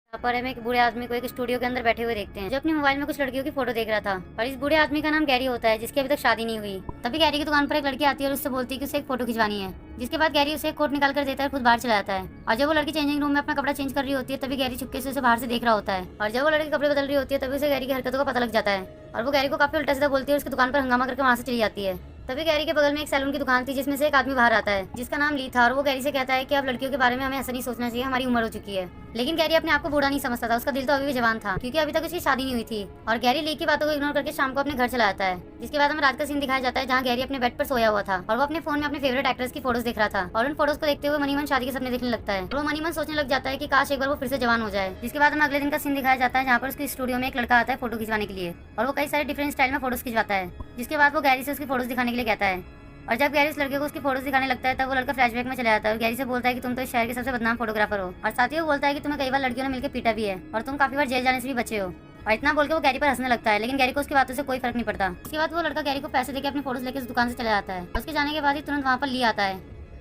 यहाँ पर हमें एक बूढ़े आदमी को एक स्टूडियो के अंदर बैठे हुए देखते हैं, जो अपनी मोबाइल में कुछ लड़कियों की फोटो देख रहा था। और इस बूढ़े आदमी का नाम गैरी होता है, जिसकी अभी तक शादी नहीं हुई। तभी गैरी की दुकान पर एक लड़की आती है और उससे बोलती है कि उसे एक फोटो खिंचवानी है। जिसके बाद गैरी उसे एक कोट निकाल कर देता है, खुद बाहर चला जाता है। और जब वो लड़की चेंजिंग रूम में अपना कपड़ा चेंज कर रही होती है, तभी गैरी चुपके से उसे बाहर से देख रहा होता है। और जब वो लड़की कपड़े बदल रही होती है, तभी उसे गैरी की हरकतों का पता लग जाता है और वो गैरी को काफी उल्टा सीधा बोलती है और उसकी दुकान पर हंगामा करके वहाँ से चली जाती है। तभी गैरी के बगल में एक सैलून की दुकान थी, जिसमें से एक आदमी बाहर आता है जिसका नाम ली था। और वो गैरी से कहता है कि अब लड़कियों के बारे में हमें ऐसा नहीं सोचना चाहिए, हमारी उम्र हो चुकी है। लेकिन गैरी अपने आप को बूढ़ा नहीं समझता था, उसका दिल तो अभी भी जवान था, क्योंकि अभी तक उसकी शादी नहीं हुई थी। और गैरी ली की बातों को इग्नोर करके शाम को अपने घर चला जाता है। जिसके बाद हमें रात का सीन दिखाया जाता है, जहाँ गैरी अपने बेड पर सोया हुआ था और वो अपने फोन में अपने फेवरेट एक्ट्रेस की फोटोज देख रहा था। और उन फोटोज को देखते हुए मनीमन शादी के सपने देखने लगता है। और वो मनीमन सोचने लग जाता है कि काश एक बार वो फिर से जवान हो जाए। जिसके बाद हमें अगले दिन का सीन दिखाया जाता है, जहाँ पर उसके स्टूडियो में एक लड़का आता है फोटो खिंचवाने के लिए, और वो कई सारे डिफरेंट स्टाइल में फोटोज खिंचवाता है। जिसके बाद वो गैरी से उसकी फोटोज दिखाने के लिए कहता है। और जब गैरी उस लड़के को उसकी फोटोज दिखाने लगता है, तब वो लड़का फ्लैशबैक में चला जाता है और गैरी से बोलता है कि तुम तो इस शहर के सबसे बदनाम फोटोग्राफर हो। और साथ ही वो बोलता है कि तुम्हें कई बार लड़कियों ने मिलकर पीटा भी है और तुम काफी बार जेल जाने से भी बचे हो। और इतना बोल के वो गैरी पर हंसने लगता है, लेकिन गैरी को उसकी बातों से कोई फर्क नहीं पड़ता। उसके बाद वो लड़का गैरी को पैसे देकर अपनी फोटोज लेकर उस दुकान से चला जाता है। उसके जाने के बाद ही तुरंत वहाँ पर ली आता है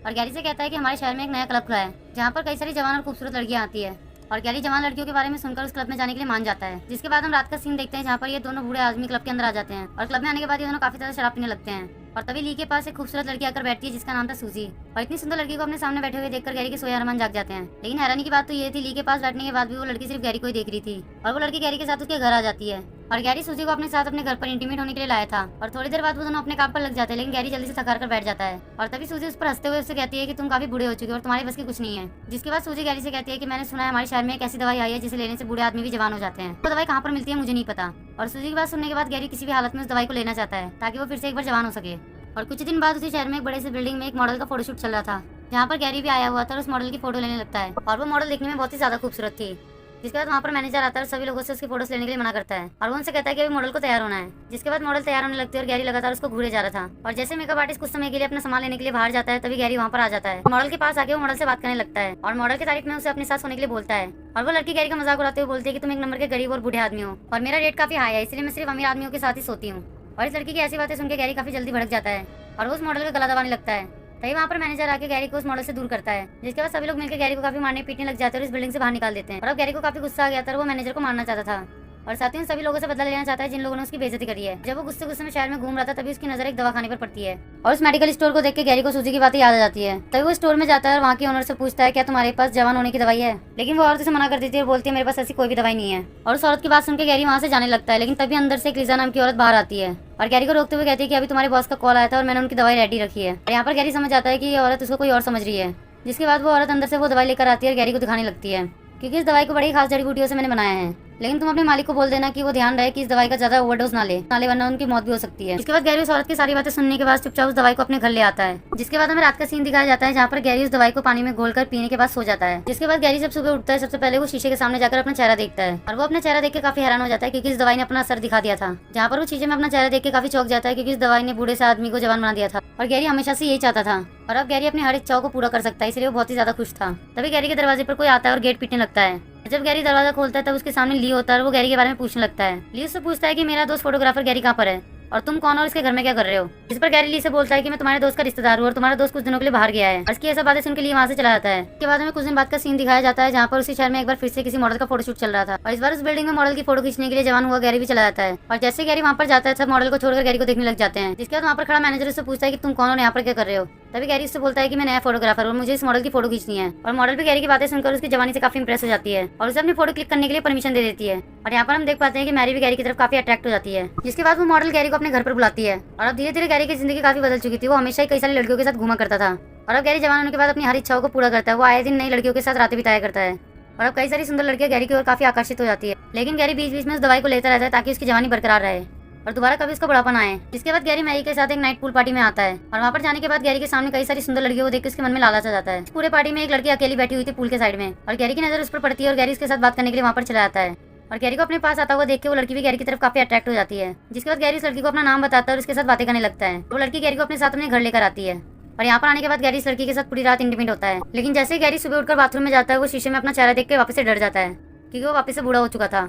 और गैरी से कहता है कि हमारे शहर में एक नया क्लब खुला है, जहाँ पर कई सारी जवान और खूबसूरत लड़कियाँ आती है। और गैरी जवान लड़कियों के बारे में सुनकर उस क्लब में जाने के लिए मान जाता है। जिसके बाद हम रात का सीन देखते हैं, जहाँ पर ये दोनों बूढ़े आदमी क्लब के अंदर आ जाते हैं। और क्लब में आने के बाद ये दोनों काफी ज्यादा शराब पीने लगते हैं। और तभी ली के पास एक खूबसूरत लड़की आकर बैठती है, जिसका नाम था सूजी। और इतनी सुंदर लड़की को अपने सामने बैठे हुए देखकर गैरी के सोए अरमान जाग जाते हैं। लेकिन हैरानी की बात तो ये थी, ली के पास बैठने के बाद भी वो लड़की सिर्फ गैरी को ही देख रही थी। और वो लड़की गैरी के साथ उसके घर आ जाती है। और गैरी सूजी को अपने साथ अपने घर पर इंटीमेट होने के लिए लाया था। और थोड़ी देर बाद वो दोनों अपने काम पर लग जाते हैं, लेकिन गैरी जल्दी से थकार कर बैठ जाता है। और तभी सूजी उस पर हंसते हुए उससे कहती है कि तुम काफी बूढ़े हो चुके हो और तुम्हारे बस की कुछ नहीं है। जिसके बाद सूजी गैरी से कहती है कि मैंने सुना है हमारे शहर में एक ऐसी दवाई आई है जिसे लेने से बूढ़े आदमी भी जवान हो जाते हैं। तो दवाई कहाँ पर मिलती है मुझे नहीं पता। और सूजी की बात सुनने के बाद गैरी किसी भी हालत में उस दवाई को लेना चाहता है, ताकि वो फिर से एक बार जवान हो सके। और कुछ दिन बाद उसी शहर में एक बड़े से बिल्डिंग में एक मॉडल का फोटोशूट चल रहा था, जहाँ पर गैरी भी आया हुआ था और उस मॉडल की फोटो लेने लगता है। और वो मॉडल देखने में बहुत ही ज्यादा खूबसूरत थी। जिसके बाद वहाँ पर मैनेजर आता है और सभी लोगों से उसकी फोटोज लेने के लिए मना करता है। और वो उनसे कहता है कि अभी मॉडल को तैयार होना है। जिसके बाद मॉडल तैयार होने लगती है और गैरी लगातार उसको घूरे जा रहा था। और जैसे मेकअप आर्टिस्ट कुछ समय के लिए अपना सामान लेने के लिए बाहर जाता है, तभी गैरी वहाँ पर आ जाता है। मॉडल के पास आके वो मॉडल से बात करने लगता है और मॉडल की तारीफ में उसे अपने साथ सोने के लिए बोलता है। और वो लड़की गैरी का मजाक उड़ाते हुए बोलती है कि तुम एक नंबर के गरीब और बूढ़े आदमी हो और मेरा रेट काफी हाई है, इसलिए मैं सिर्फ अमीर आदमियों के साथ ही सोती हूँ। और इस लड़की की ऐसी बातें सुनकर गैरी काफी जल्दी भड़क जाता है और वो उस मॉडल का गला दबाने लगता है। तभी वहाँ पर मैनेजर आके गैरी को उस मॉडल से दूर करता है। जिसके बाद सभी लोग मिलकर गैरी को काफी मारने पीटने लग जाते हैं और इस बिल्डिंग से बाहर निकाल देते हैं। और अब गैरी को काफी गुस्सा आ गया था और वो मैनेजर को मारना चाहता था और साथ ही उन सभी लोगों से बदला लेना चाहता है जिन लोगों ने उसकी बेइज्जती करी है। जब वो गुस्से गुस्से में शहर में घूम रहा था, तभी उसकी नजर एक दवाखाने पर पड़ती है और उस मेडिकल स्टोर को देख के गैरी को सूजी की बातें याद आ जाती है। तभी वो स्टोर में जाता है और वहाँ के ओनर से पूछता है क्या तुम्हारे पास जवान होने की दवाई है। लेकिन वो औरत उसे मना कर देती है और बोलती है मेरे पास ऐसी कोई भी दवाई नहीं है। और उस औरत की बात सुनकर गैरी वहाँ से जाने लगता है, लेकिन तभी अंदर से एक लिजा नाम की औरत बाहर आती है और गैरी को रोकते हुए कहती है कि अभी तुम्हारे बॉस का कॉल आया था और मैंने उनकी दवाई रेडी रखी है। और यहाँ पर गैरी समझ जाता है कि ये औरत उसको कोई और समझ रही है। जिसके बाद वो औरत अंदर से वो दवाई लेकर आती है और गैरी को दिखाने लगती है, क्योंकि इस दवाई को बड़ी खास जड़ी बूटियों से मैंने बनाया है, लेकिन तुम अपने मालिक को बोल देना कि वो ध्यान रहे कि इस दवाई का ज्यादा ओवरडोज ना ले वरना उनकी मौत भी हो सकती है। इसके बाद गैरी उस औरत की सारी बातें सुनने के बाद चुपचाप उस दवाई को अपने घर ले आता है। जिसके बाद हमें रात का सीन दिखाया जाता है, जहाँ पर गैरी उस दवाई को पानी में घोलकर पीने के बाद सो जाता है। जिसके बाद गैरी जब सुबह उठता है, सबसे पहले वो शीशे के सामने जाकर अपना चेहरा देखता है और वो अपना चेहरा देख के काफी हैरान हो जाता है, क्योंकि इस दवाई ने अपना असर दिखा दिया था। जहाँ पर वो शीशे में अपना चेहरा देख के काफी चौंक जाता है, क्योंकि इस दवाई ने बूढ़े से आदमी को जवान बना दिया था और गैरी हमेशा से यही चाहता था। और अब गैरी अपनी हर इच्छाओं को पूरा कर सकता है, इसलिए वो बहुत ही ज्यादा खुश था। तभी गैरी के दरवाजे पर कोई आता है और गेट पीटने लगता है। जब गैरी दरवाजा खोलता है, तब उसके सामने ली होता है और वो गैरी के बारे में पूछने लगता है। ली उससे पूछता है कि मेरा दोस्त फोटोग्राफर गैरी कहाँ पर है और तुम कौन और इसके घर में क्या कर रहे हो। इस पर गैरी ली से बोलता है कि मैं तुम्हारे दोस्त का रिश्तेदार हूँ और तुम्हारा दोस्त कुछ दिनों के लिए बाहर गया है। और इसकी ऐसा बातें सुनकर ली वहाँ से चला जाता है। इसके बाद हमें कुछ दिन बाद का सीन दिखाया जाता है, जहाँ पर उसी शहर में एक बार फिर से किसी मॉडल का फोटोशूट चल रहा था और इस बार उस बिल्डिंग में मॉडल की फोटो खींचने के लिए जवान हुआ गैरी भी चला जाता है। और जैसे गैरी वहाँ पर जाता है, सब मॉडल को छोड़कर गैरी को देखने लग जाते हैं। जिसके बाद वहाँ पर खड़ा मैनेजर उससे पूछता है कि तुम कौन और यहाँ पर क्या कर रहे हो। तभी गैरी उससे बोलता है कि मैं नया फोटोग्राफर हूँ, मुझे इस मॉडल की फोटो खींचनी है। और मॉडल भी गैरी की बातें सुनकर उसकी जवानी से काफी इंप्रेस हो जाती है और उसे अपनी फोटो क्लिक करने के लिए परमिशन दे देती है। और यहाँ पर हम देख पाते हैं कि मैरी भी गैरी की तरफ काफी अट्रैक्ट हो जाती है। जिसके बाद वो मॉडल गैरी को अपने घर पर बुलाती है। और अब धीरे धीरे गैरी की जिंदगी काफी बदल चुकी थी। वो हमेशा ही कई सारी लड़कियों के साथ घूमा करता था और अब गैरी जवान होने के बाद अपनी हर इच्छाओं को पूरा करता है। वो आए दिन नई लड़कियों के साथ रातें बिताया करता है और अब कई सारी सुंदर लड़कियां गैरी की ओर काफी आकर्षित हो जाती है। लेकिन गैरी बीच बीच में उस दवाई को लेता रहता है ताकि उसकी जवानी बरकरार रहे और दोबारा कभी उसका बुढ़ापा ना आए। जिसके बाद गैरी मैरी के साथ एक नाइट पूल पार्टी में आता है और वहाँ पर जाने के बाद गैरी के सामने कई सारी सुंदर लड़कियों को देख के उसके मन में लालच आ जाता है। पूरे पार्टी में एक लड़की अकेली बैठी हुई थी पूल के साइड में और गैरी की नजर उस पर पड़ती है और गैरी उसके साथ बात करने के लिए वहाँ पर चला जाता है। और गैरी को अपने पास आता हुआ देख के वो लड़की भी गैरी की तरफ काफी अट्रैक्ट हो जाती है। जिसके बाद गैरी उस लड़की को अपना नाम बताता है और उसके साथ बातें करने लगता है। वो लड़की गैरी को अपने साथ अपने घर लेकर आती है और यहाँ पर आने के बाद गैरी इस लड़की के साथ पूरी रात इंटीमेट होता है। लेकिन जैसे ही गैरी सुबह उठकर बाथरूम में जाता है, वो शीशे में अपना चेहरा देख के वापस से डर जाता है, क्योंकि वो वापस से बूढ़ा हो चुका था।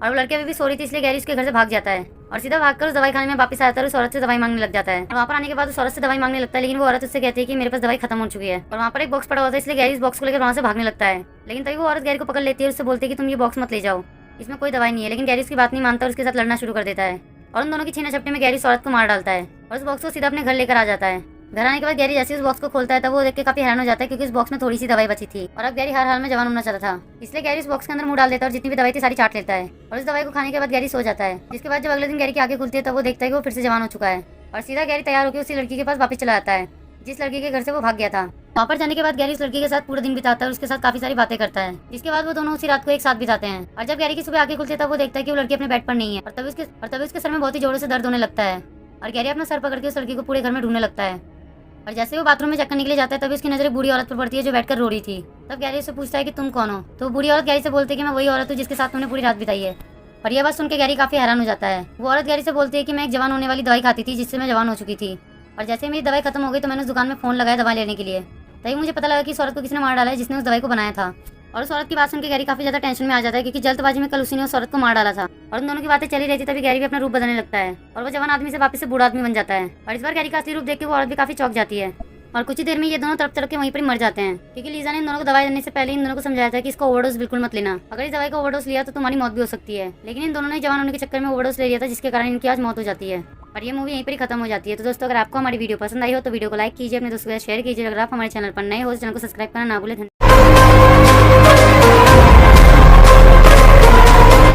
और वो लड़की अभी भी सो रही थी, इसलिए गैरी उसके घर से भाग जाता है और सीधा भागकर उस दवाई खाने में वापस आता है और उस औरत से दवाई मांगने लग जाता है। और वहाँ पर आने के बाद उस औरत से दवाई मांगने लगता है, लेकिन वो औरत उससे कहती है कि मेरे पास दवाई खत्म हो चुकी है। और वहाँ पर एक बॉक्स पड़ा होता है, इसलिए गैरी इस बॉक्स को लेकर वहाँ से भागने लगता है। लेकिन तभी वो औरत गैरी को पकड़ लेती है और उससे बोलती है कि तुम ये बॉक्स मत ले जाओ, इसमें कोई दवाई नहीं है। लेकिन गैरी उसकी बात नहीं मानता और उसके साथ लड़ना शुरू कर देता है और उन दोनों की छीना झपटी में गैरी उस औरत को मार डालता है और उस बॉक्स को सीधा अपने घर लेकर आ जाता है। घर आने के बाद गैरी जैसे उस बॉक्स को खोलता है तब वो देख के काफी हैरान हो जाता है, क्योंकि इस बॉक्स में थोड़ी सी दवाई बची थी और अब गैरी हर हाल में जवान होना चाहता था। इसलिए गैरी इस बॉक्स के अंदर मुंह डाल देता है और जितनी भी दवाई थी सारी चाट लेता है और इस दवाई को खाने के बाद गैरी सो जाता है। जिसके बाद जब अगले दिन गैरी की आंखें खुलती है तब वो देखता है कि वो फिर से जवान हो चुका है और सीधा गैरी तैयार होकर उसी लड़की के पास वापस चला जाता है जिस लड़की के घर से वो भाग गया था। वहाँ पर जाने के बाद गैरी उस लड़की के साथ पूरा दिन बिताता है और उसके साथ काफी सारी बातें करता है। जिसके बाद वो दोनों उसी रात को एक साथ बिताते हैं और जब गैरी की सुबह आंखें खुलती है तब वो देखता है कि वो लड़की अपने बेड पर नहीं है और तभी उसके सर में बहुत ही जोरों से दर्द होने लगता है और गैरी अपना सर पकड़ के उस लड़की को पूरे घर में ढूंढने लगता है। और जैसे वो बाथरूम में चक्कर निकले जाता है तभी उसकी नजर बूढ़ी औरत पर पड़ती है जो बैठकर रो रही थी। तब गैरी उससे पूछता है कि तुम कौन हो, तो बूढ़ी औरत गैरी से बोलती है कि मैं वही औरत हूँ जिसके साथ तुमने पूरी रात बिताई है। और यह बात सुन के गैरी काफी हैरान हो जाता है। वो औरत गैरी से बोलती है कि मैं एक जवान होने वाली दवाई खाती थी जिससे मैं जवान हो चुकी थी और जैसे मेरी दवाई खत्म हो गई तो मैंने उस दुकान में फोन लगाया दवाई लेने के लिए। तभी मुझे पता लगा कि इस औरत को किसने मार डाला है जिसने उस दवाई को बनाया था। और उस औरत की बात सुनकर गैरी काफी ज्यादा टेंशन में आ जाता है, क्योंकि जल्दबाजी में कल उसी ने उस औरत को मार डाला था। और उन दोनों की बातें चली रहती तभी गैरी भी अपना रूप बदलने लगता है और वो जवान आदमी से वापस से बूढ़ा आदमी बन जाता है। और इस बार गैरी का असली रूप देख के वो औरत भी काफी चौंक जाती है और कुछ ही देर में ये दोनों तड़प तड़प के वहीं पर मर जाते हैं, क्योंकि लीजा ने इन दोनों को दवाई देने से पहले इन दोनों को समझाया था कि इसको ओवरडोज बिल्कुल मत लेना, अगर इस दवाई का ओवरडोज लिया तो तुम्हारी मौत भी हो सकती है। लेकिन इन दोनों ने जवान होने के चक्कर में ओवरडोज ले लिया था जिसके कारण इनकी आज मौत हो जाती है और ये मूवी यहीं पर ही खत्म हो जाती है। तो दोस्तों अगर आपको हमारी वीडियो पसंद आई हो तो वीडियो को लाइक कीजिए, अपने दोस्तों के साथ शेयर कीजिए। अगर आप हमारे चैनल पर नए हो तो चैनल को सब्सक्राइब करना ना भूलें।